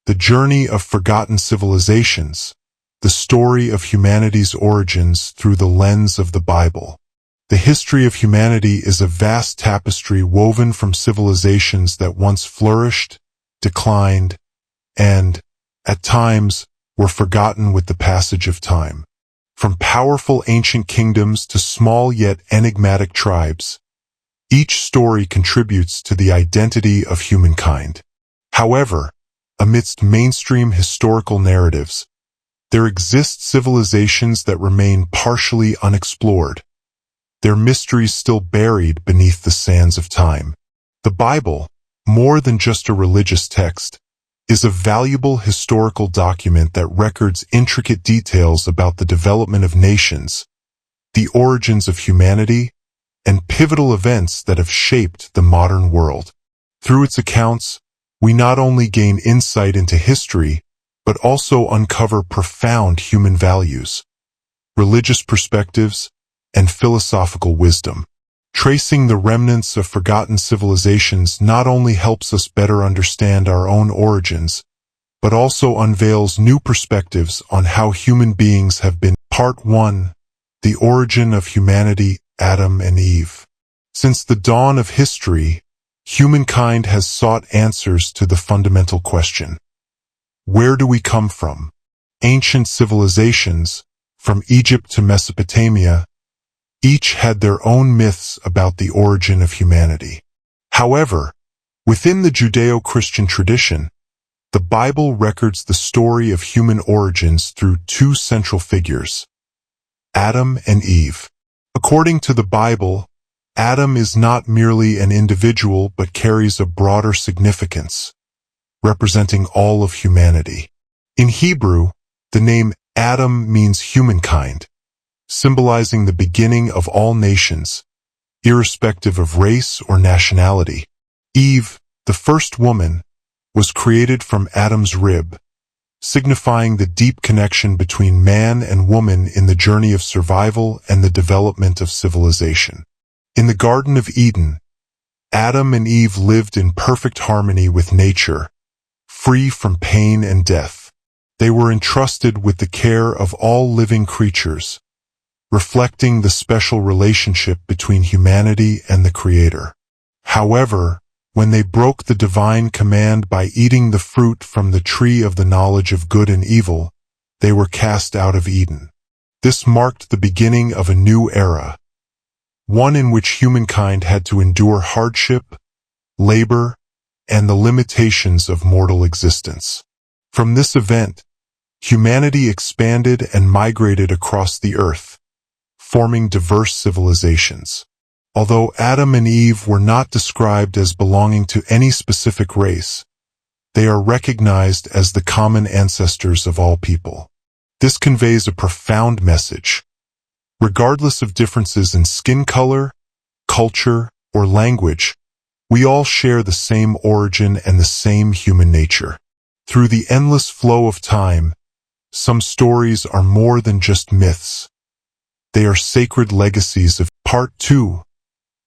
The Journey of Forgotten Civilizations, the story of humanity's origins through the lens of the Bible. The history of humanity is a vast tapestry woven from civilizations that once flourished, declined, and, at times, were forgotten with the passage of time. From powerful ancient kingdoms to small yet enigmatic tribes, each story contributes to the identity of humankind. However, amidst mainstream historical narratives, there exist civilizations that remain partially unexplored, their mysteries still buried beneath the sands of time. The Bible, more than just a religious text, is a valuable historical document that records intricate details about the development of nations, the origins of humanity, and pivotal events that have shaped the modern world. Through its accounts, we not only gain insight into history, but also uncover profound human values, religious perspectives, and philosophical wisdom. Tracing the remnants of forgotten civilizations not only helps us better understand our own origins, but also unveils new perspectives on how human beings have been. Part 1. The Origin of Humanity, Adam and Eve. Since the dawn of history, humankind has sought answers to the fundamental question: where do we come from? Ancient civilizations, from Egypt to Mesopotamia, each had their own myths about the origin of humanity. However, within the Judeo-Christian tradition, the Bible records the story of human origins through two central figures, Adam and Eve. According to the Bible, Adam is not merely an individual but carries a broader significance, representing all of humanity. In Hebrew, the name Adam means humankind, symbolizing the beginning of all nations, irrespective of race or nationality. Eve, the first woman, was created from Adam's rib, signifying the deep connection between man and woman in the journey of survival and the development of civilization. In the Garden of Eden, Adam and Eve lived in perfect harmony with nature, free from pain and death. They were entrusted with the care of all living creatures, reflecting the special relationship between humanity and the Creator. However, when they broke the divine command by eating the fruit from the tree of the knowledge of good and evil, they were cast out of Eden. This marked the beginning of a new era, one in which humankind had to endure hardship, labor, and the limitations of mortal existence. From this event, humanity expanded and migrated across the earth, forming diverse civilizations. Although Adam and Eve were not described as belonging to any specific race, they are recognized as the common ancestors of all people. This conveys a profound message. Regardless of differences in skin color, culture, or language, we all share the same origin and the same human nature. Through the endless flow of time, some stories are more than just myths. They are sacred legacies of Part 2.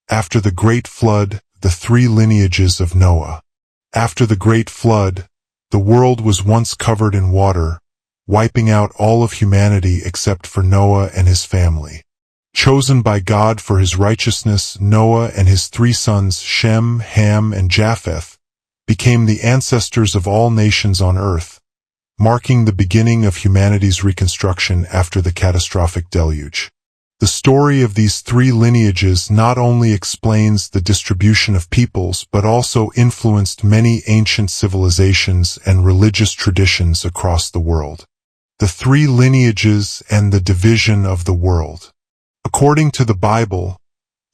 After the Great Flood, the three lineages of Noah. After the Great Flood, the world was once covered in water, wiping out all of humanity except for Noah and his family. Chosen by God for his righteousness, Noah and his three sons, Shem, Ham, and Japheth, became the ancestors of all nations on earth, marking the beginning of humanity's reconstruction after the catastrophic deluge. The story of these three lineages not only explains the distribution of peoples but also influenced many ancient civilizations and religious traditions across the world. The three lineages and the division of the world. According to the Bible,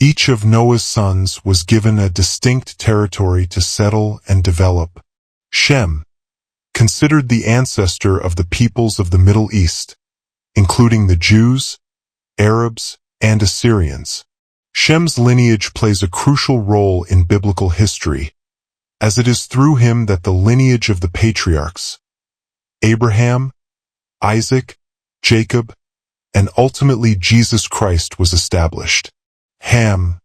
each of Noah's sons was given a distinct territory to settle and develop. Shem, considered the ancestor of the peoples of the Middle East, including the Jews, Arabs, and Assyrians. Shem's lineage plays a crucial role in biblical history, as it is through him that the lineage of the patriarchs, Abraham, Isaac, Jacob, and ultimately Jesus Christ was established. Ham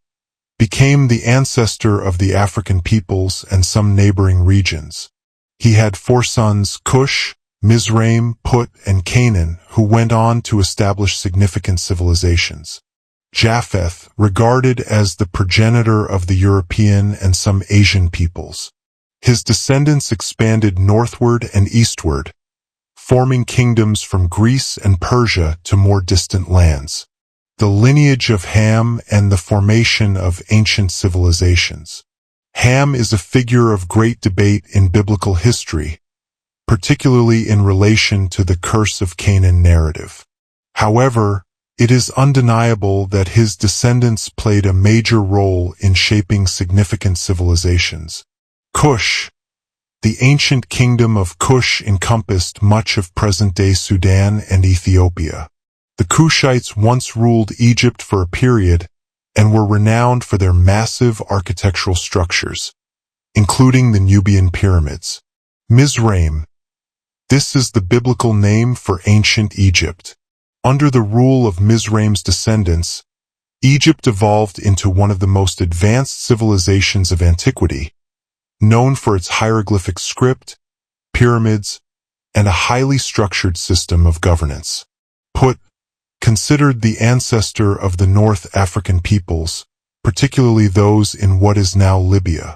became the ancestor of the African peoples and some neighboring regions. He had 4 sons, Cush, Mizraim, Put, and Canaan, who went on to establish significant civilizations. Japheth, regarded as the progenitor of the European and some Asian peoples. His descendants expanded northward and eastward, forming kingdoms from Greece and Persia to more distant lands. The lineage of Ham and the formation of ancient civilizations. Ham is a figure of great debate in biblical history, particularly in relation to the Curse of Canaan narrative. However, it is undeniable that his descendants played a major role in shaping significant civilizations. Cush. The ancient kingdom of Cush encompassed much of present-day Sudan and Ethiopia. The Kushites once ruled Egypt for a period and were renowned for their massive architectural structures, including the Nubian pyramids. Mizraim. This is the biblical name for ancient Egypt. Under the rule of Mizraim's descendants, Egypt evolved into one of the most advanced civilizations of antiquity, known for its hieroglyphic script, pyramids, and a highly structured system of governance. Put, considered the ancestor of the North African peoples, particularly those in what is now Libya.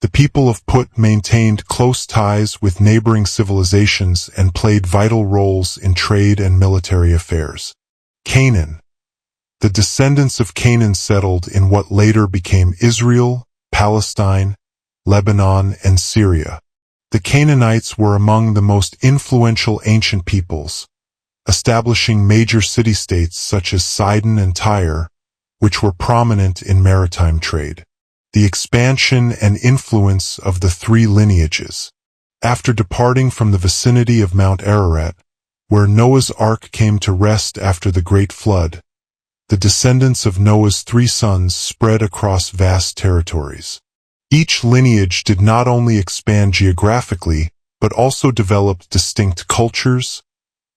The people of Put maintained close ties with neighboring civilizations and played vital roles in trade and military affairs. Canaan. The descendants of Canaan settled in what later became Israel, Palestine, Lebanon, and Syria. The Canaanites were among the most influential ancient peoples, establishing major city-states such as Sidon and Tyre, which were prominent in maritime trade. The expansion and influence of the 3 lineages. After departing from the vicinity of Mount Ararat, where Noah's Ark came to rest after the Great Flood, the descendants of Noah's 3 sons spread across vast territories. Each lineage did not only expand geographically, but also developed distinct cultures,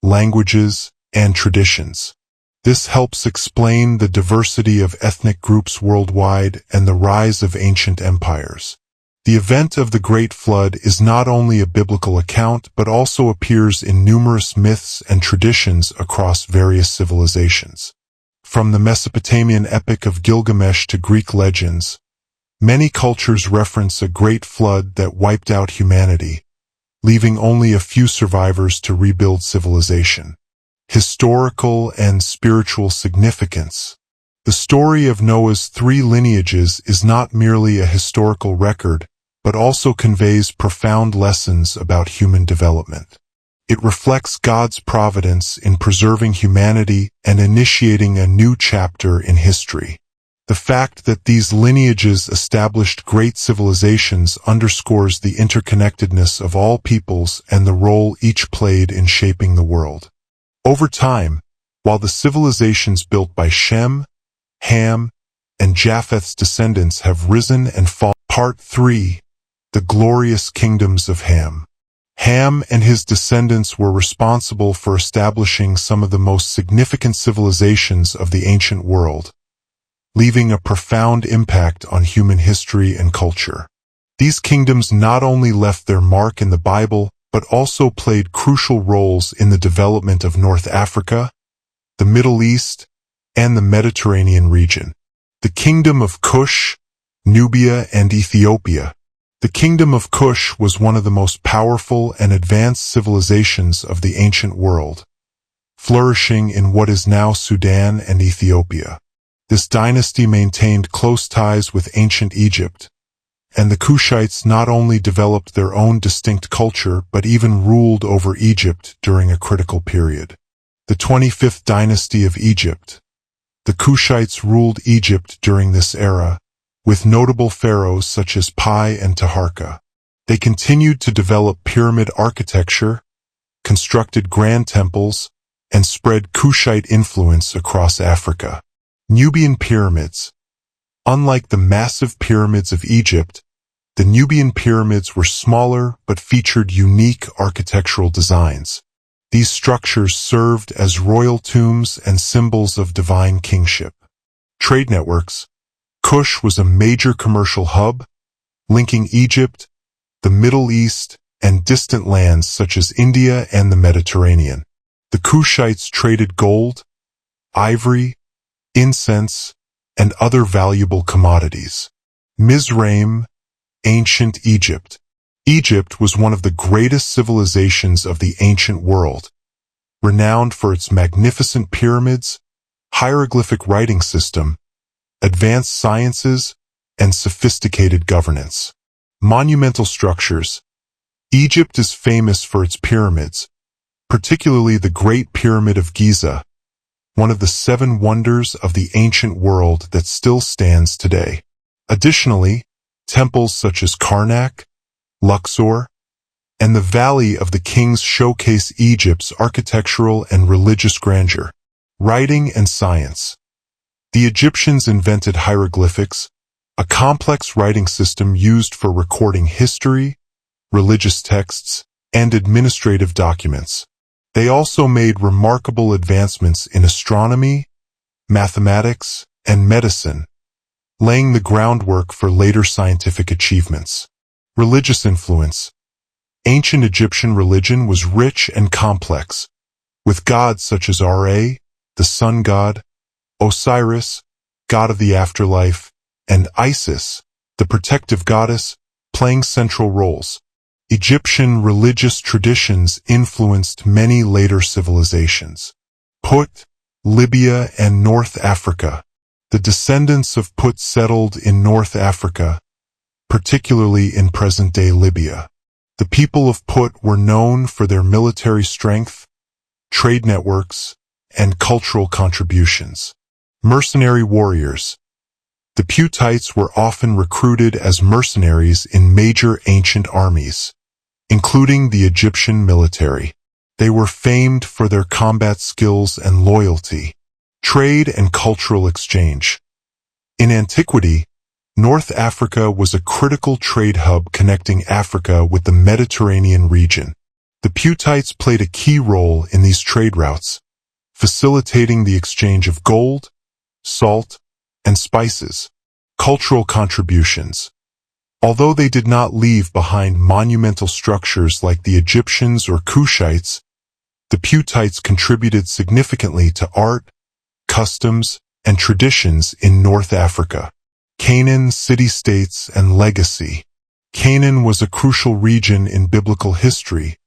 languages, and traditions. This helps explain the diversity of ethnic groups worldwide and the rise of ancient empires. The event of the Great Flood is not only a biblical account but also appears in numerous myths and traditions across various civilizations. From the Mesopotamian epic of Gilgamesh to Greek legends, many cultures reference a great flood that wiped out humanity, leaving only a few survivors to rebuild civilization. Historical and spiritual significance. The story of Noah's 3 lineages is not merely a historical record, but also conveys profound lessons about human development. It reflects God's providence in preserving humanity and initiating a new chapter in history. The fact that these lineages established great civilizations underscores the interconnectedness of all peoples and the role each played in shaping the world. Over time, while the civilizations built by Shem, Ham, and Japheth's descendants have risen and fallen. Part 3. The Glorious Kingdoms of Ham. Ham and his descendants were responsible for establishing some of the most significant civilizations of the ancient world, leaving a profound impact on human history and culture. These kingdoms not only left their mark in the Bible, but also played crucial roles in the development of North Africa, the Middle East, and the Mediterranean region. The Kingdom of Cush, Nubia, and Ethiopia. The Kingdom of Cush was one of the most powerful and advanced civilizations of the ancient world, flourishing in what is now Sudan and Ethiopia. This dynasty maintained close ties with ancient Egypt, and the Kushites not only developed their own distinct culture but even ruled over Egypt during a critical period. The 25th dynasty of Egypt. The Kushites ruled Egypt during this era, with notable pharaohs such as Pi and Taharka. They continued to develop pyramid architecture, constructed grand temples, and spread Kushite influence across Africa. Nubian pyramids. Unlike the massive pyramids of Egypt, the Nubian pyramids were smaller but featured unique architectural designs. These structures served as royal tombs and symbols of divine kingship. Trade networks. Cush was a major commercial hub, linking Egypt, the Middle East, and distant lands such as India and the Mediterranean. The Kushites traded gold, ivory, incense, and other valuable commodities. Mizraim, ancient Egypt. Egypt was one of the greatest civilizations of the ancient world, renowned for its magnificent pyramids, hieroglyphic writing system, advanced sciences, and sophisticated governance. Monumental structures. Egypt is famous for its pyramids, particularly the Great Pyramid of Giza, one of the 7 wonders of the ancient world that still stands today. Additionally, temples such as Karnak, Luxor, and the Valley of the Kings showcase Egypt's architectural and religious grandeur. Writing and science. The Egyptians invented hieroglyphics, a complex writing system used for recording history, religious texts, and administrative documents. They also made remarkable advancements in astronomy, mathematics, and medicine, laying the groundwork for later scientific achievements. Religious influence. Ancient Egyptian religion was rich and complex, with gods such as Ra, the sun god, Osiris, god of the afterlife, and Isis, the protective goddess, playing central roles. Egyptian religious traditions influenced many later civilizations. Put, Libya, and North Africa. The descendants of Put settled in North Africa, particularly in present-day Libya. The people of Put were known for their military strength, trade networks, and cultural contributions. Mercenary warriors. The Putites were often recruited as mercenaries in major ancient armies, including the Egyptian military. They were famed for their combat skills and loyalty. Trade and cultural exchange. In antiquity, North Africa was a critical trade hub connecting Africa with the Mediterranean region. The Putites played a key role in these trade routes, facilitating the exchange of gold, salt, and spices. Cultural contributions. Although they did not leave behind monumental structures like the Egyptians or Kushites, the Putites contributed significantly to art, customs, and traditions in North Africa. Canaan, city-states, and legacy. Canaan was a crucial region in biblical history,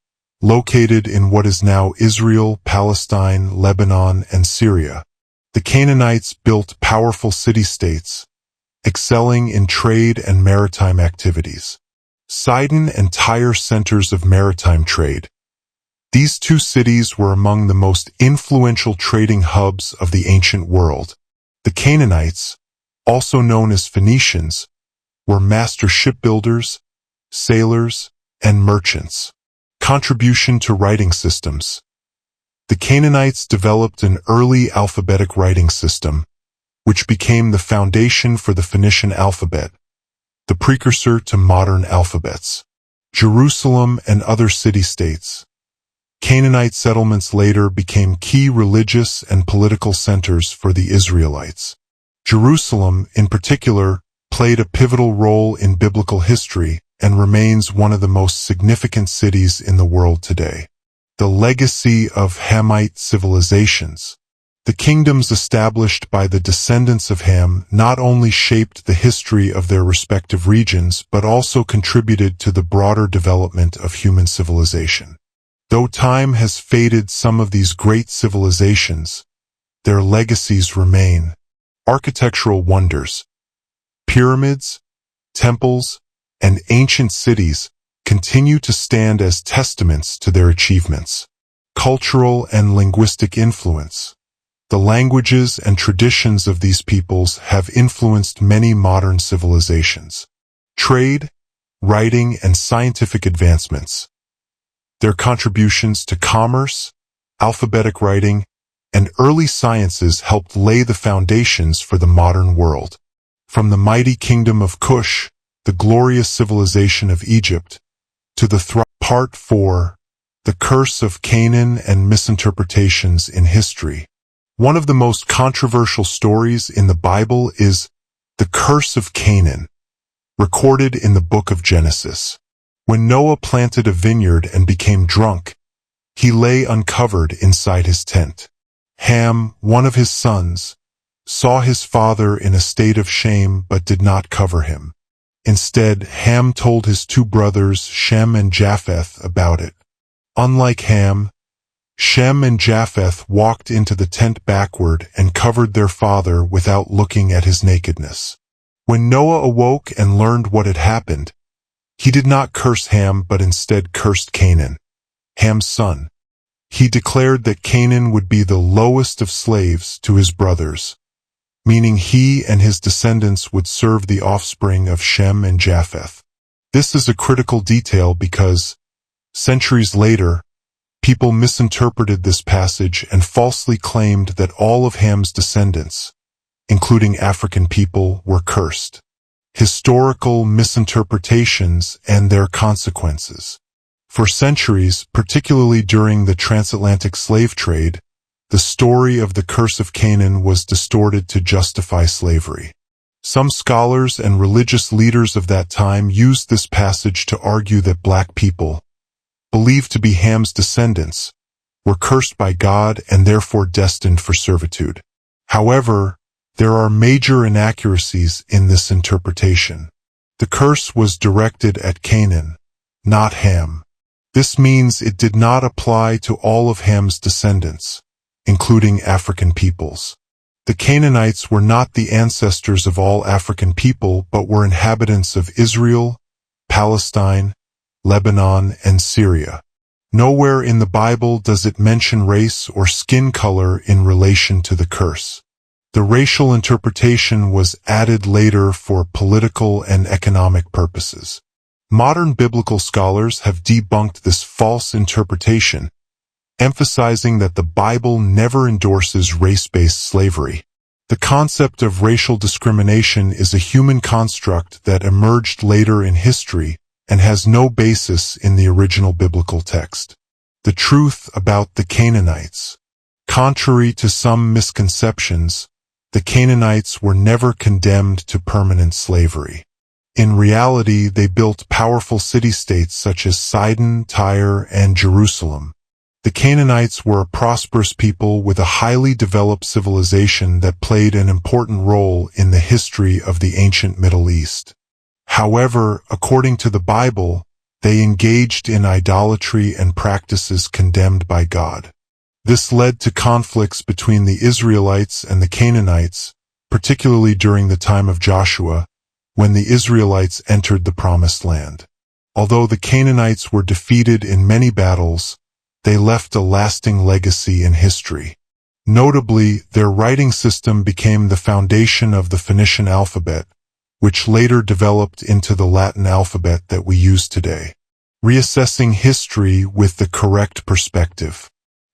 located in what is now Israel, Palestine, Lebanon, and Syria. The Canaanites built powerful city-states, excelling in trade and maritime activities. Sidon and Tyre, centers of maritime trade. These 2 cities were among the most influential trading hubs of the ancient world. The Canaanites, also known as Phoenicians, were master shipbuilders, sailors, and merchants. Contribution to writing systems. The Canaanites developed an early alphabetic writing system, which became the foundation for the Phoenician alphabet, the precursor to modern alphabets. Jerusalem and other city-states. Canaanite settlements later became key religious and political centers for the Israelites. Jerusalem, in particular, played a pivotal role in biblical history and remains one of the most significant cities in the world today. The legacy of Hamite civilizations. The kingdoms established by the descendants of Ham not only shaped the history of their respective regions but also contributed to the broader development of human civilization. Though time has faded some of these great civilizations, their legacies remain. Architectural wonders. Pyramids, temples, and ancient cities continue to stand as testaments to their achievements. Cultural and linguistic influence. The languages and traditions of these peoples have influenced many modern civilizations. Trade, writing, and scientific advancements. Their contributions to commerce, alphabetic writing, and early sciences helped lay the foundations for the modern world. From the mighty kingdom of Kush, the glorious civilization of Egypt, to the Part 4, the curse of Canaan and misinterpretations in history. One of the most controversial stories in the Bible is the curse of Canaan, recorded in the book of Genesis. When Noah planted a vineyard and became drunk, he lay uncovered inside his tent. Ham, one of his sons, saw his father in a state of shame but did not cover him. Instead, Ham told his two brothers, Shem and Japheth, about it. Unlike Ham, Shem and Japheth walked into the tent backward and covered their father without looking at his nakedness. When Noah awoke and learned what had happened, he did not curse Ham but instead cursed Canaan, Ham's son. He declared that Canaan would be the lowest of slaves to his brothers, meaning he and his descendants would serve the offspring of Shem and Japheth. This is a critical detail because, centuries later, people misinterpreted this passage and falsely claimed that all of Ham's descendants, including African people, were cursed. Historical misinterpretations and their consequences. For centuries, particularly during the transatlantic slave trade, the story of the curse of Canaan was distorted to justify slavery. Some scholars and religious leaders of that time used this passage to argue that black people, believed to be Ham's descendants, were cursed by God and therefore destined for servitude. However, there are major inaccuracies in this interpretation. The curse was directed at Canaan, not Ham. This means it did not apply to all of Ham's descendants, including African peoples. The Canaanites were not the ancestors of all African people but were inhabitants of Israel, Palestine, Lebanon, and Syria. Nowhere in the Bible does it mention race or skin color in relation to the curse. The racial interpretation was added later for political and economic purposes. Modern biblical scholars have debunked this false interpretation, emphasizing that the Bible never endorses race-based slavery. The concept of racial discrimination is a human construct that emerged later in history and has no basis in the original biblical text. The truth about the Canaanites. Contrary to some misconceptions, the Canaanites were never condemned to permanent slavery. In reality, they built powerful city-states such as Sidon, Tyre, and Jerusalem. The Canaanites were a prosperous people with a highly developed civilization that played an important role in the history of the ancient Middle East. However, according to the Bible, they engaged in idolatry and practices condemned by God. This led to conflicts between the Israelites and the Canaanites, particularly during the time of Joshua, when the Israelites entered the Promised Land. Although the Canaanites were defeated in many battles, they left a lasting legacy in history. Notably, their writing system became the foundation of the Phoenician alphabet, which later developed into the Latin alphabet that we use today. Reassessing history with the correct perspective.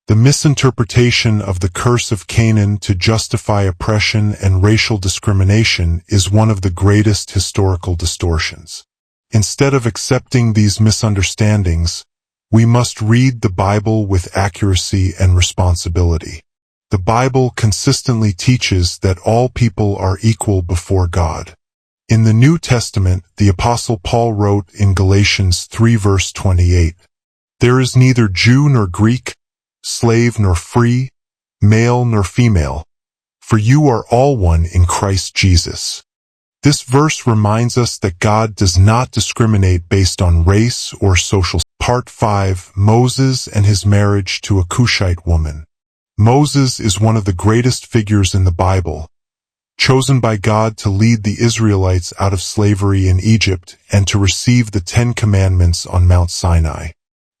The misinterpretation of the curse of Canaan to justify oppression and racial discrimination is one of the greatest historical distortions. Instead of accepting these misunderstandings, we must read the Bible with accuracy and responsibility. The Bible consistently teaches that all people are equal before God. In the New Testament, the Apostle Paul wrote in Galatians 3 verse 28, "There is neither Jew nor Greek, slave nor free, male nor female, for you are all one in Christ Jesus." This verse reminds us that God does not discriminate based on race or social. Part 5, Moses and his marriage to a Cushite woman. Moses is one of the greatest figures in the Bible, chosen by God to lead the Israelites out of slavery in Egypt and to receive the 10 Commandments on Mount Sinai.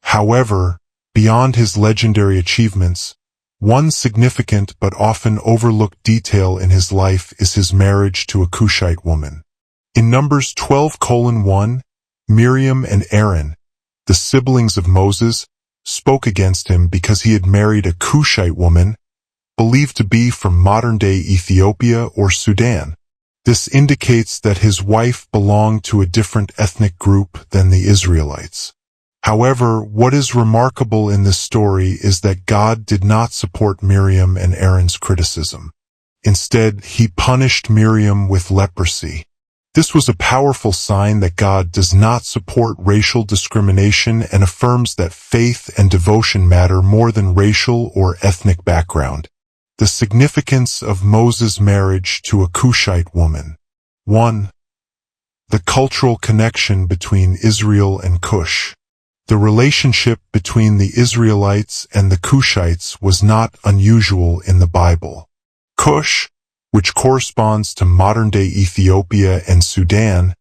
However, beyond his legendary achievements, one significant but often overlooked detail in his life is his marriage to a Cushite woman. In Numbers 12:1, Miriam and Aaron, the siblings of Moses, spoke against him because he had married a Cushite woman, believed to be from modern-day Ethiopia or Sudan. This indicates that his wife belonged to a different ethnic group than the Israelites. However, what is remarkable in this story is that God did not support Miriam and Aaron's criticism. Instead, he punished Miriam with leprosy. This was a powerful sign that God does not support racial discrimination and affirms that faith and devotion matter more than racial or ethnic background. The significance of Moses' marriage to a Cushite woman. 1. The cultural connection between Israel and Cush. The relationship between the Israelites and the Cushites was not unusual in the Bible. Cush, which corresponds to modern-day Ethiopia and Sudan,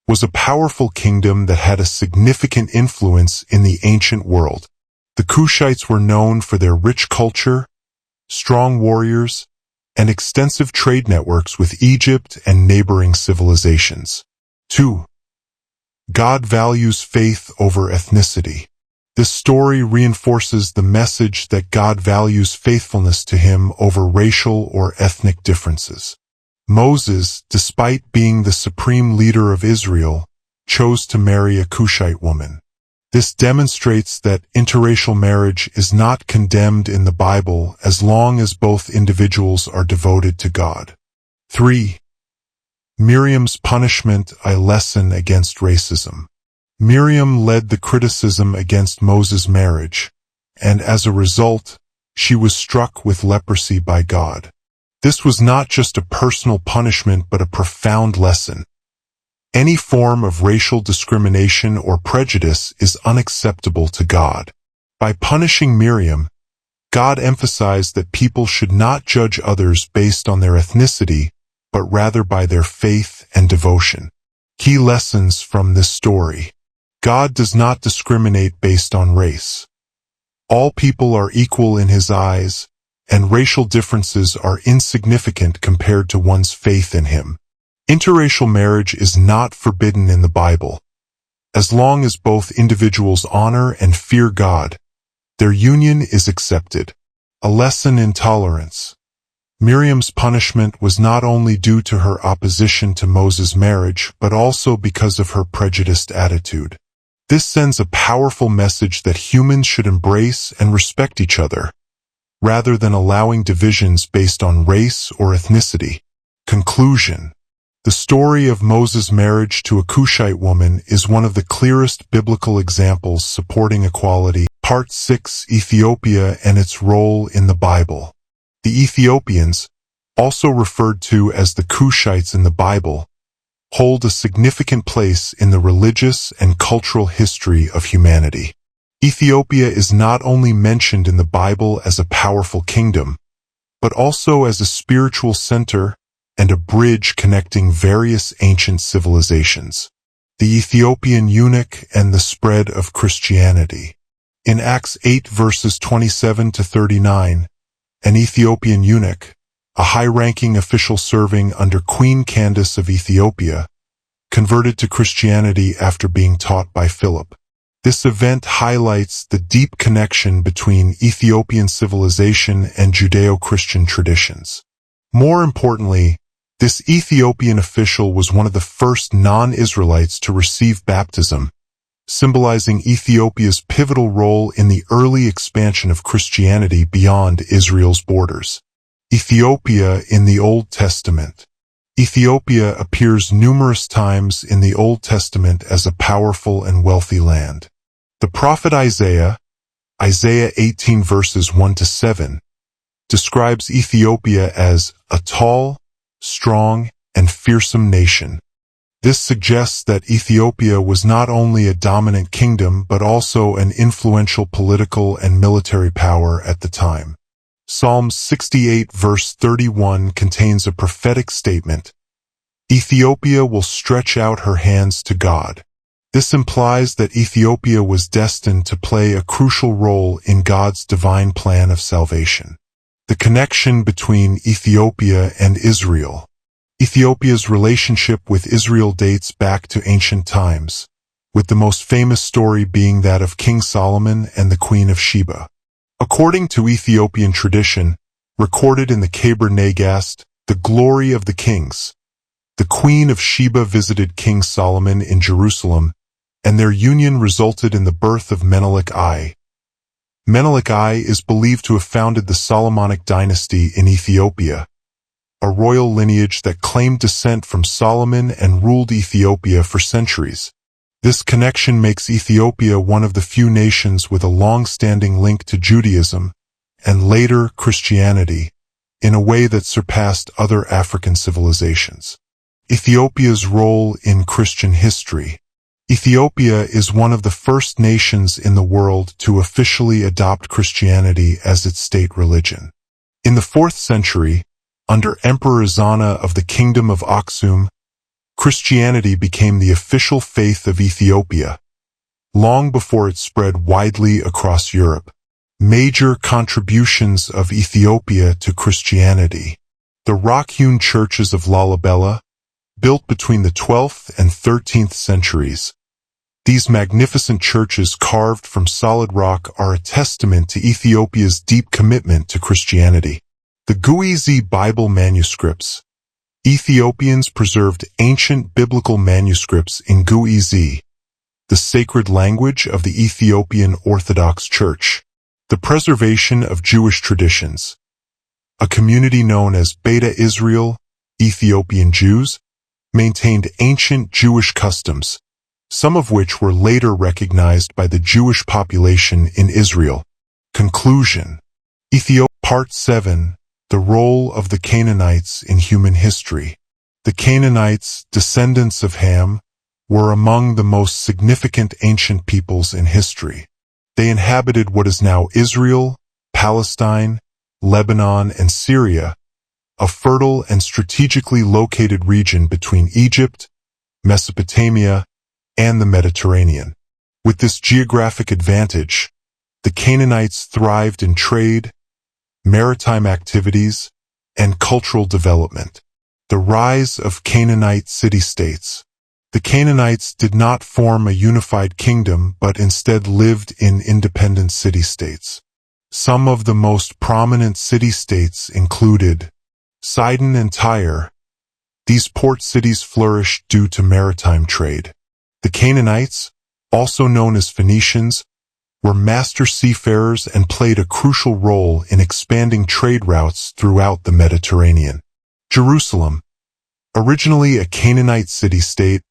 was a powerful kingdom that had a significant influence in the ancient world. The Cushites were known for their rich culture, strong warriors, and extensive trade networks with Egypt and neighboring civilizations. 2. God values faith over ethnicity. This story reinforces the message that God values faithfulness to Him over racial or ethnic differences. Moses, despite being the supreme leader of Israel, chose to marry a Cushite woman. This demonstrates that interracial marriage is not condemned in the Bible as long as both individuals are devoted to God. 3. Miriam's punishment, a lesson against racism. Miriam led the criticism against Moses' marriage, and as a result, she was struck with leprosy by God. This was not just a personal punishment but a profound lesson. Any form of racial discrimination or prejudice is unacceptable to God. By punishing Miriam, God emphasized that people should not judge others based on their ethnicity, but rather by their faith and devotion. Key lessons from this story. God does not discriminate based on race. All people are equal in His eyes, and racial differences are insignificant compared to one's faith in Him. Interracial marriage is not forbidden in the Bible. As long as both individuals honor and fear God, their union is accepted. A lesson in tolerance. Miriam's punishment was not only due to her opposition to Moses' marriage, but also because of her prejudiced attitude. This sends a powerful message that humans should embrace and respect each other, rather than allowing divisions based on race or ethnicity. Conclusion. The story of Moses' marriage to a Cushite woman is one of the clearest biblical examples supporting equality. Part 6. Ethiopia and its role in the Bible. The Ethiopians, also referred to as the Cushites in the Bible, hold a significant place in the religious and cultural history of humanity. Ethiopia is not only mentioned in the Bible as a powerful kingdom, but also as a spiritual center and a bridge connecting various ancient civilizations. The Ethiopian eunuch and the spread of Christianity. In Acts 8 verses 27 to 39, an Ethiopian eunuch, a high-ranking official serving under Queen Candace of Ethiopia, converted to Christianity after being taught by Philip. This event highlights the deep connection between Ethiopian civilization and Judeo-Christian traditions. More importantly, this Ethiopian official was one of the first non-Israelites to receive baptism, symbolizing Ethiopia's pivotal role in the early expansion of Christianity beyond Israel's borders. Ethiopia in the Old Testament. Ethiopia appears numerous times in the Old Testament as a powerful and wealthy land. The prophet Isaiah 18 verses 1 to 7, describes Ethiopia as a tall, strong, and fearsome nation. This suggests that Ethiopia was not only a dominant kingdom but also an influential political and military power at the time. Psalm 68 verse 31 contains a prophetic statement. Ethiopia will stretch out her hands to God. This implies that Ethiopia was destined to play a crucial role in God's divine plan of salvation. The connection between Ethiopia and Israel. Ethiopia's relationship with Israel dates back to ancient times, with the most famous story being that of King Solomon and the Queen of Sheba. According to Ethiopian tradition, recorded in the Keber Nagast, the glory of the kings, the Queen of Sheba visited King Solomon in Jerusalem, and their union resulted in the birth of Menelik I. Menelik I is believed to have founded the Solomonic dynasty in Ethiopia, a royal lineage that claimed descent from Solomon and ruled Ethiopia for centuries. This connection makes Ethiopia one of the few nations with a long-standing link to Judaism, and later Christianity, in a way that surpassed other African civilizations. Ethiopia's role in Christian history. Ethiopia is one of the first nations in the world to officially adopt Christianity as its state religion. In the 4th century, under Emperor Ezana of the Kingdom of Aksum, Christianity became the official faith of Ethiopia, long before it spread widely across Europe. Major contributions of Ethiopia to Christianity. The rock-hewn churches of Lalibela, built between the 12th and 13th centuries. These magnificent churches carved from solid rock are a testament to Ethiopia's deep commitment to Christianity. The Guizi Bible manuscripts. Ethiopians preserved ancient biblical manuscripts in Guizi, the sacred language of the Ethiopian Orthodox Church. The preservation of Jewish traditions. A community known as Beta Israel, Ethiopian Jews, maintained ancient Jewish customs, some of which were later recognized by the Jewish population in Israel. Conclusion. Ethiopia. Part 7. The role of the Canaanites in human history. The Canaanites, descendants of Ham, were among the most significant ancient peoples in history. They inhabited what is now Israel, Palestine, Lebanon, and Syria, a fertile and strategically located region between Egypt, Mesopotamia, and the Mediterranean. With this geographic advantage, the Canaanites thrived in trade, maritime activities, and cultural development. The rise of Canaanite city-states. The Canaanites did not form a unified kingdom but instead lived in independent city-states. Some of the most prominent city-states included Sidon and Tyre. These port cities flourished due to maritime trade. The Canaanites, also known as Phoenicians, were master seafarers and played a crucial role in expanding trade routes throughout the Mediterranean. Jerusalem. Originally a Canaanite city-state,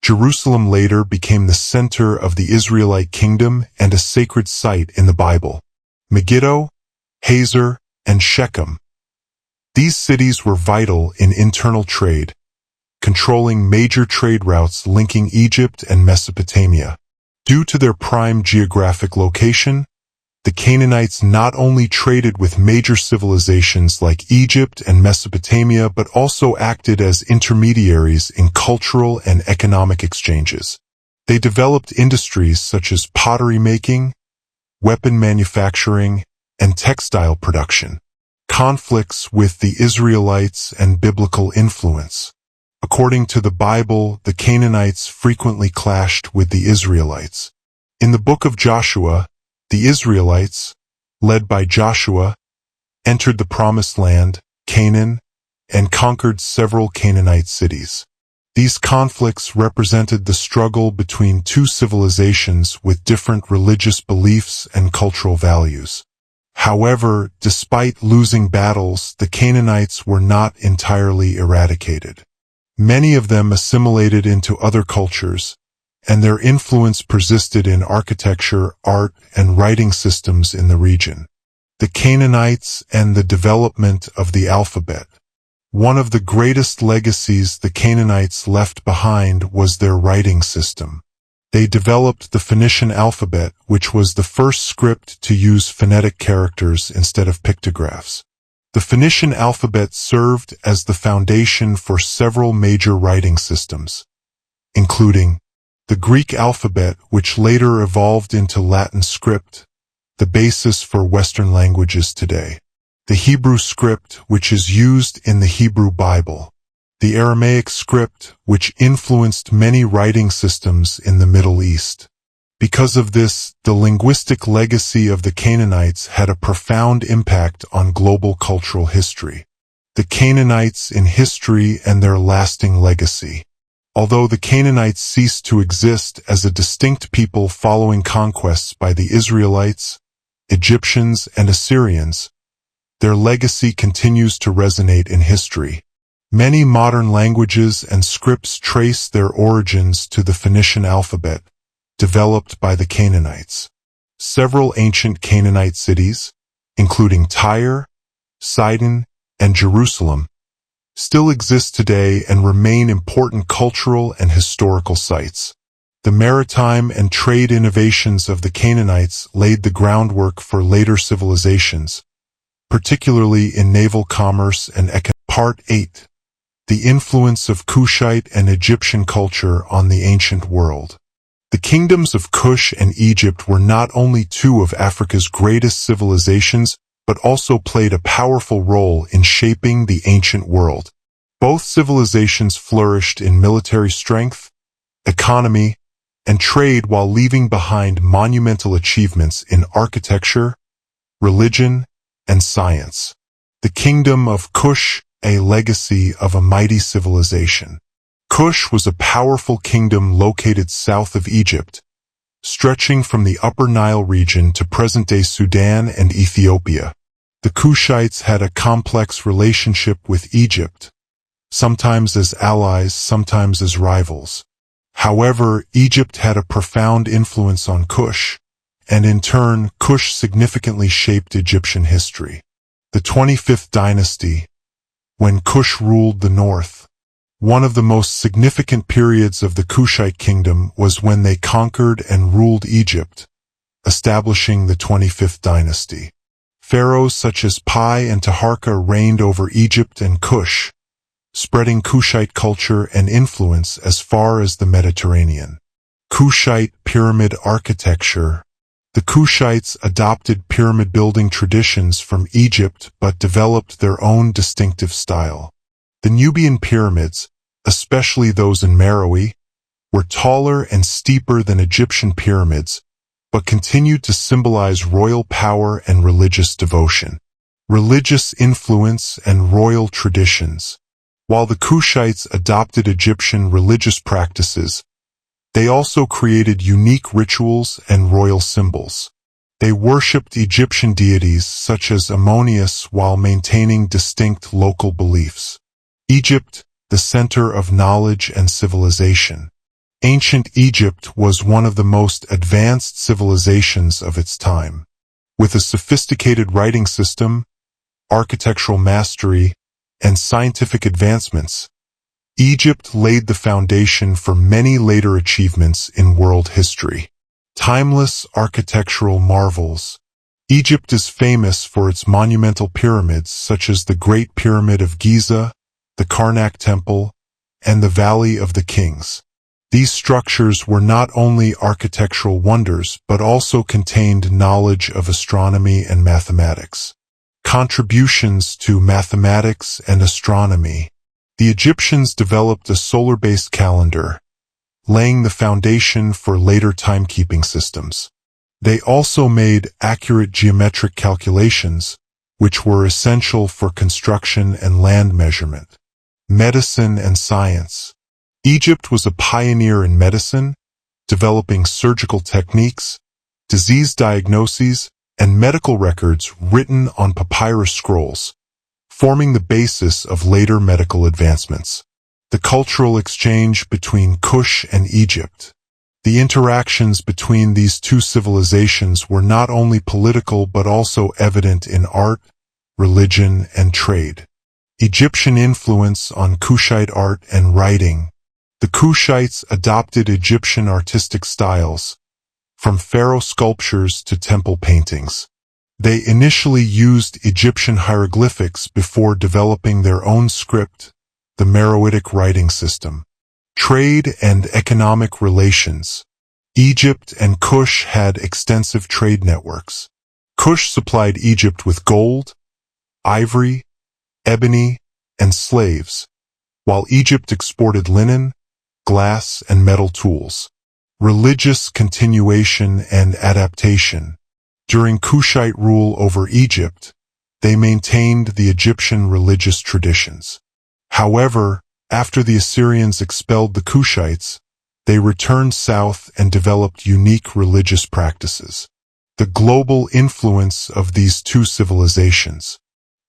Jerusalem later became the center of the Israelite kingdom and a sacred site in the Bible. Megiddo, Hazor, and Shechem. These cities were vital in internal trade, controlling major trade routes linking Egypt and Mesopotamia. Due to their prime geographic location, the Canaanites not only traded with major civilizations like Egypt and Mesopotamia but also acted as intermediaries in cultural and economic exchanges. They developed industries such as pottery making, weapon manufacturing, and textile production. Conflicts with the Israelites and biblical influence. According to the Bible, the Canaanites frequently clashed with the Israelites. In the book of Joshua, the Israelites, led by Joshua, entered the Promised Land, Canaan, and conquered several Canaanite cities. These conflicts represented the struggle between two civilizations with different religious beliefs and cultural values. However, despite losing battles, the Canaanites were not entirely eradicated. Many of them assimilated into other cultures, and their influence persisted in architecture, art, and writing systems in the region. The Canaanites and the development of the alphabet. One of the greatest legacies the Canaanites left behind was their writing system. They developed the Phoenician alphabet, which was the first script to use phonetic characters instead of pictographs. The Phoenician alphabet served as the foundation for several major writing systems, including the Greek alphabet, which later evolved into Latin script, the basis for Western languages today, the Hebrew script, which is used in the Hebrew Bible, the Aramaic script, which influenced many writing systems in the Middle East. Because of this, the linguistic legacy of the Canaanites had a profound impact on global cultural history. The Canaanites in history and their lasting legacy. Although the Canaanites ceased to exist as a distinct people following conquests by the Israelites, Egyptians, and Assyrians, their legacy continues to resonate in history. Many modern languages and scripts trace their origins to the Phoenician alphabet, developed by the Canaanites. Several ancient Canaanite cities, including Tyre, Sidon, and Jerusalem, still exist today and remain important cultural and historical sites. The maritime and trade innovations of the Canaanites laid the groundwork for later civilizations, particularly in naval commerce and economic. Part 8. The influence of Kushite and Egyptian culture on the ancient world. The kingdoms of Kush and Egypt were not only two of Africa's greatest civilizations, but also played a powerful role in shaping the ancient world. Both civilizations flourished in military strength, economy, and trade while leaving behind monumental achievements in architecture, religion, and science. The kingdom of Kush, a legacy of a mighty civilization. Kush was a powerful kingdom located south of Egypt, stretching from the Upper Nile region to present-day Sudan and Ethiopia. The Kushites had a complex relationship with Egypt, sometimes as allies, sometimes as rivals. However, Egypt had a profound influence on Kush, and in turn, Kush significantly shaped Egyptian history. The 25th dynasty, when Kush ruled the north. One of the most significant periods of the Kushite kingdom was when they conquered and ruled Egypt, establishing the 25th dynasty. Pharaohs such as Pi and Taharka reigned over Egypt and Kush, spreading Kushite culture and influence as far as the Mediterranean. Kushite pyramid architecture. The Kushites adopted pyramid-building traditions from Egypt but developed their own distinctive style. The Nubian pyramids, especially those in Meroe, were taller and steeper than Egyptian pyramids, but continued to symbolize royal power and religious devotion. Religious influence and royal traditions. While the Kushites adopted Egyptian religious practices, they also created unique rituals and royal symbols. They worshipped Egyptian deities such as Ammonius while maintaining distinct local beliefs. Egypt, the center of knowledge and civilization. Ancient Egypt was one of the most advanced civilizations of its time. With a sophisticated writing system, architectural mastery, and scientific advancements, Egypt laid the foundation for many later achievements in world history. Timeless architectural marvels. Egypt is famous for its monumental pyramids such as the Great Pyramid of Giza, the Karnak Temple, and the Valley of the Kings. These structures were not only architectural wonders but also contained knowledge of astronomy and mathematics. Contributions to mathematics and astronomy. The Egyptians developed a solar-based calendar, laying the foundation for later timekeeping systems. They also made accurate geometric calculations, which were essential for construction and land measurement. Medicine and science. Egypt was a pioneer in medicine, developing surgical techniques, disease diagnoses, and medical records written on papyrus scrolls, forming the basis of later medical advancements. The cultural exchange between Kush and Egypt. The interactions between these two civilizations were not only political but also evident in art, religion, and trade. Egyptian influence on Kushite art and writing. The Kushites adopted Egyptian artistic styles, from pharaoh sculptures to temple paintings. They initially used Egyptian hieroglyphics before developing their own script, the Meroitic writing system. Trade and economic relations. Egypt and Kush had extensive trade networks. Kush supplied Egypt with gold, ivory, ebony, and slaves, while Egypt exported linen, glass, and metal tools. Religious continuation and adaptation. During Kushite rule over Egypt, they maintained the Egyptian religious traditions. However, after the Assyrians expelled the Kushites, they returned south and developed unique religious practices. The global influence of these two civilizations.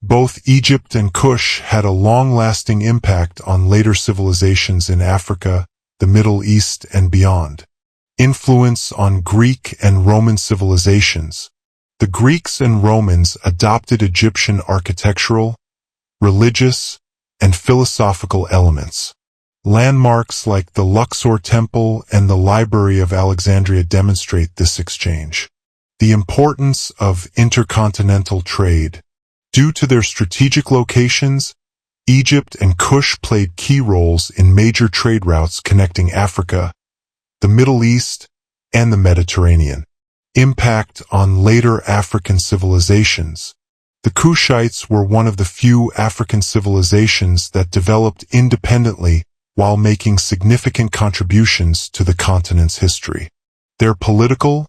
Both Egypt and Cush had a long-lasting impact on later civilizations in Africa, the Middle East, and beyond. Influence on Greek and Roman civilizations. The Greeks and Romans adopted Egyptian architectural, religious, and philosophical elements. Landmarks like the Luxor Temple and the Library of Alexandria demonstrate this exchange. The importance of intercontinental trade. Due to their strategic locations, Egypt and Cush played key roles in major trade routes connecting Africa, the Middle East, and the Mediterranean. Impact on later African civilizations. The Kushites were one of the few African civilizations that developed independently while making significant contributions to the continent's history. Their political,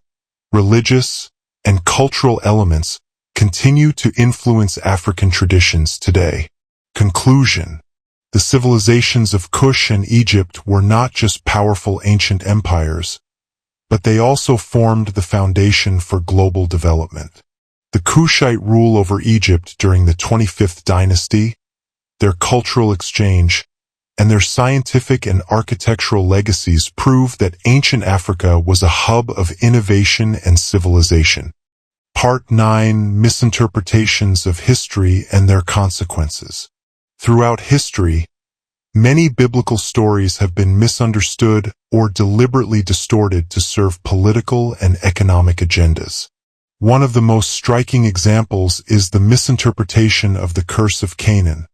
religious, and cultural elements continue to influence African traditions today. Conclusion. The civilizations of Cush and Egypt were not just powerful ancient empires, but they also formed the foundation for global development. The Kushite rule over Egypt during the 25th dynasty, their cultural exchange, and their scientific and architectural legacies prove that ancient Africa was a hub of innovation and civilization. Part 9. Misinterpretations of history and their consequences. Throughout history, many biblical stories have been misunderstood or deliberately distorted to serve political and economic agendas. One of the most striking examples is the misinterpretation of the curse of Canaan,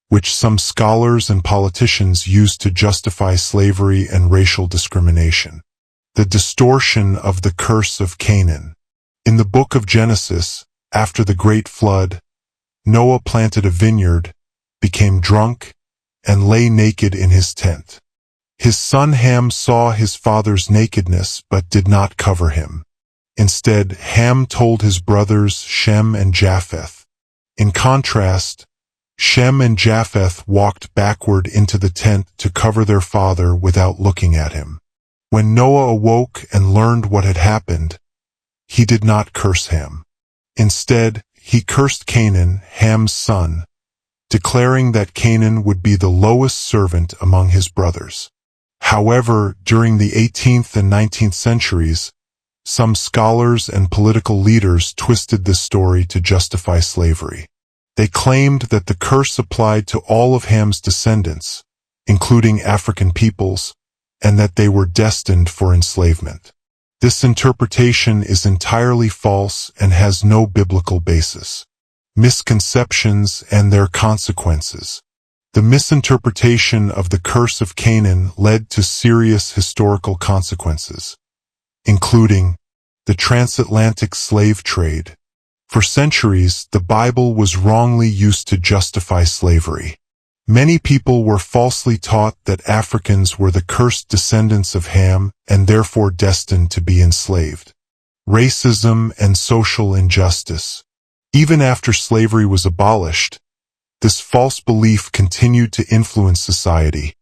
which some scholars and politicians use to justify slavery and racial discrimination. The distortion of the curse of Canaan. In the book of Genesis, after the great flood, Noah planted a vineyard, became drunk, and lay naked in his tent. His son Ham saw his father's nakedness but did not cover him. Instead, Ham told his brothers Shem and Japheth. In contrast, Shem and Japheth walked backward into the tent to cover their father without looking at him. When Noah awoke and learned what had happened, he did not curse Ham. Instead, he cursed Canaan, Ham's son, declaring that Canaan would be the lowest servant among his brothers. However, during the 18th and 19th centuries, some scholars and political leaders twisted this story to justify slavery. They claimed that the curse applied to all of Ham's descendants, including African peoples, and that they were destined for enslavement. This interpretation is entirely false and has no biblical basis. Misconceptions and their consequences. The misinterpretation of the curse of Canaan led to serious historical consequences, including the transatlantic slave trade. For centuries, the Bible was wrongly used to justify slavery. Many people were falsely taught that Africans were the cursed descendants of Ham and therefore destined to be enslaved. Racism and social injustice. Even after slavery was abolished, this false belief continued to influence society,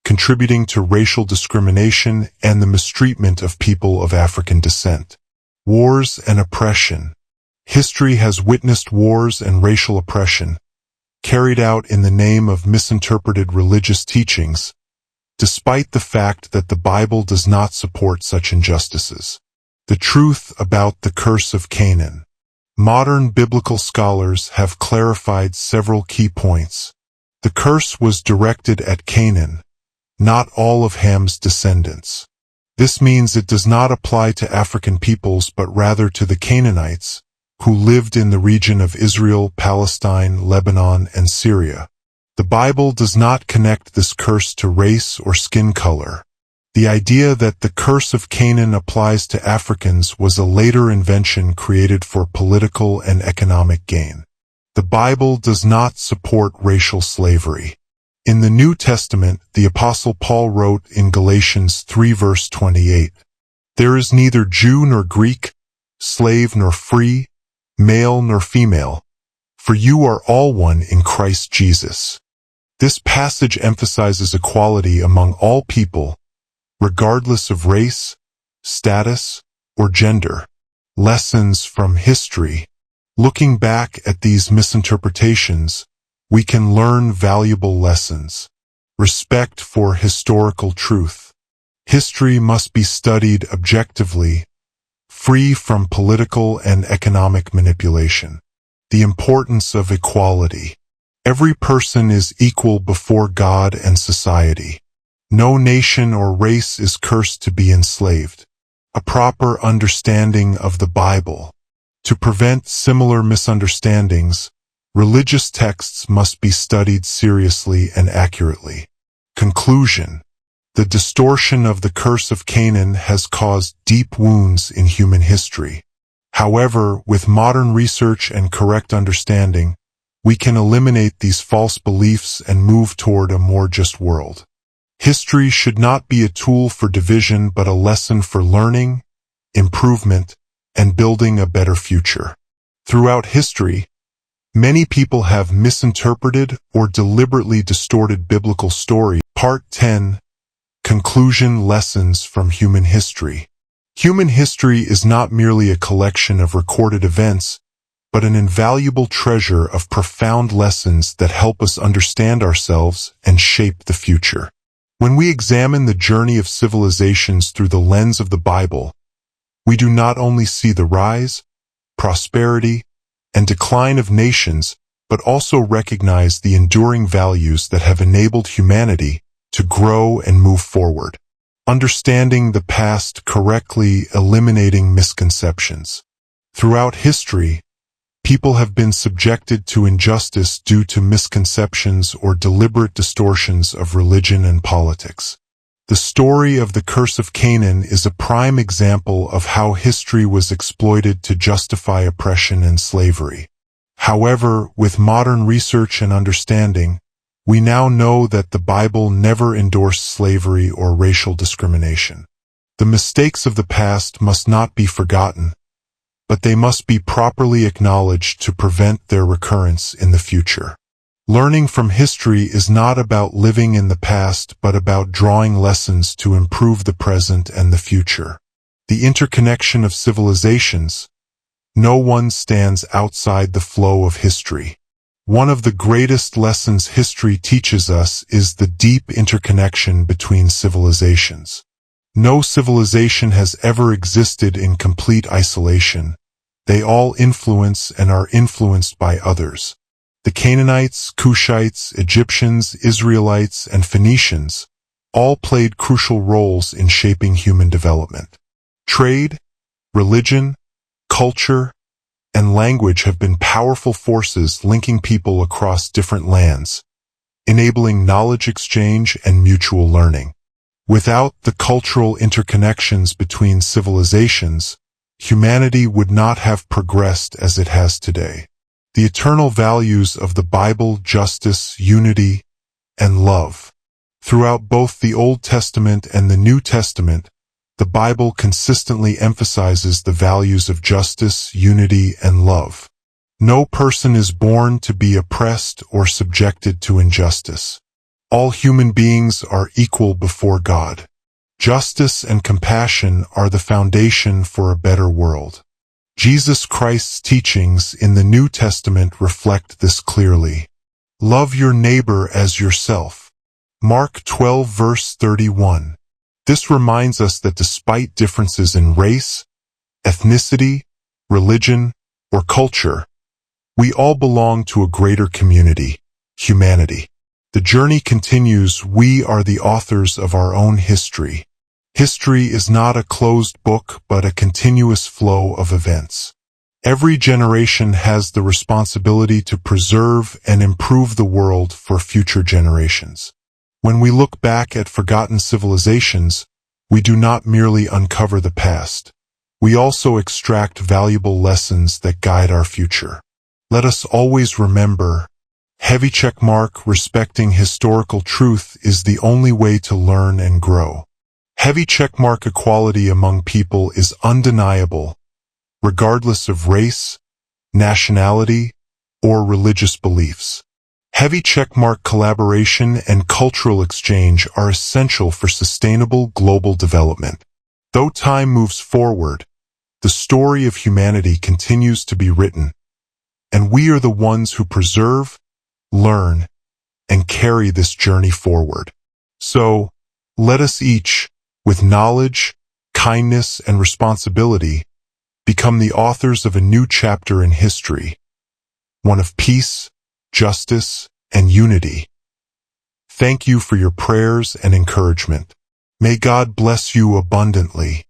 contributing to racial discrimination and the mistreatment of people of African descent. Wars and oppression. History has witnessed wars and racial oppression, carried out in the name of misinterpreted religious teachings, despite the fact that the Bible does not support such injustices. The truth about the curse of Canaan. Modern biblical scholars have clarified several key points. The curse was directed at Canaan, not all of Ham's descendants. This means it does not apply to African peoples but rather to the Canaanites, who lived in the region of Israel, Palestine, Lebanon, and Syria. The Bible does not connect this curse to race or skin color. The idea that the curse of Canaan applies to Africans was a later invention created for political and economic gain. The Bible does not support racial slavery. In the New Testament, the Apostle Paul wrote in Galatians 3 verse 28, "There is neither Jew nor Greek, slave nor free, male nor female, for you are all one in Christ Jesus." This passage emphasizes equality among all people, regardless of race, status, or gender. Lessons from history. Looking back at these misinterpretations, we can learn valuable lessons. Respect for historical truth. History must be studied objectively, free from political and economic manipulation. The importance of equality. Every person is equal before God and society. No nation or race is cursed to be enslaved. A proper understanding of the Bible. To prevent similar misunderstandings, religious texts must be studied seriously and accurately. Conclusion. The distortion of the curse of Canaan has caused deep wounds in human history. However, with modern research and correct understanding, we can eliminate these false beliefs and move toward a more just world. History should not be a tool for division but a lesson for learning, improvement, and building a better future. Throughout history, many people have misinterpreted or deliberately distorted biblical stories. Part 10. Conclusion. Lessons from human history. Human history is not merely a collection of recorded events, but an invaluable treasure of profound lessons that help us understand ourselves and shape the future. When we examine the journey of civilizations through the lens of the Bible, we do not only see the rise, prosperity, and decline of nations, but also recognize the enduring values that have enabled humanity to grow and move forward. Understanding the past correctly, eliminating misconceptions. Throughout history, people have been subjected to injustice due to misconceptions or deliberate distortions of religion and politics. The story of the curse of Canaan is a prime example of how history was exploited to justify oppression and slavery. However, with modern research and understanding, we now know that the Bible never endorsed slavery or racial discrimination. The mistakes of the past must not be forgotten, but they must be properly acknowledged to prevent their recurrence in the future. Learning from history is not about living in the past but about drawing lessons to improve the present and the future. The interconnection of civilizations. No one stands outside the flow of history. One of the greatest lessons history teaches us is the deep interconnection between civilizations. No civilization has ever existed in complete isolation. They all influence and are influenced by others. The Canaanites, Cushites, Egyptians, Israelites, and Phoenicians all played crucial roles in shaping human development. Trade, religion, culture, and language have been powerful forces linking people across different lands, enabling knowledge exchange and mutual learning. Without the cultural interconnections between civilizations, humanity would not have progressed as it has today. The eternal values of the Bible, justice, unity, and love. Throughout both the Old Testament and the New Testament, the Bible consistently emphasizes the values of justice, unity, and love. No person is born to be oppressed or subjected to injustice. All human beings are equal before God. Justice and compassion are the foundation for a better world. Jesus Christ's teachings in the New Testament reflect this clearly. Love your neighbor as yourself. Mark 12 verse 31. This reminds us that despite differences in race, ethnicity, religion, or culture, we all belong to a greater community, humanity. The journey continues. We are the authors of our own history. History is not a closed book but a continuous flow of events. Every generation has the responsibility to preserve and improve the world for future generations. When we look back at forgotten civilizations, we do not merely uncover the past. We also extract valuable lessons that guide our future. Let us always remember, heavy checkmark, respecting historical truth is the only way to learn and grow. Heavy checkmark, equality among people is undeniable, regardless of race, nationality, or religious beliefs. Heavy checkmark, collaboration and cultural exchange are essential for sustainable global development. Though time moves forward, the story of humanity continues to be written, and we are the ones who preserve, learn, and carry this journey forward. So, let us each, with knowledge, kindness, and responsibility, become the authors of a new chapter in history, one of peace, justice, and unity. Thank you for your prayers and encouragement. May God bless you abundantly.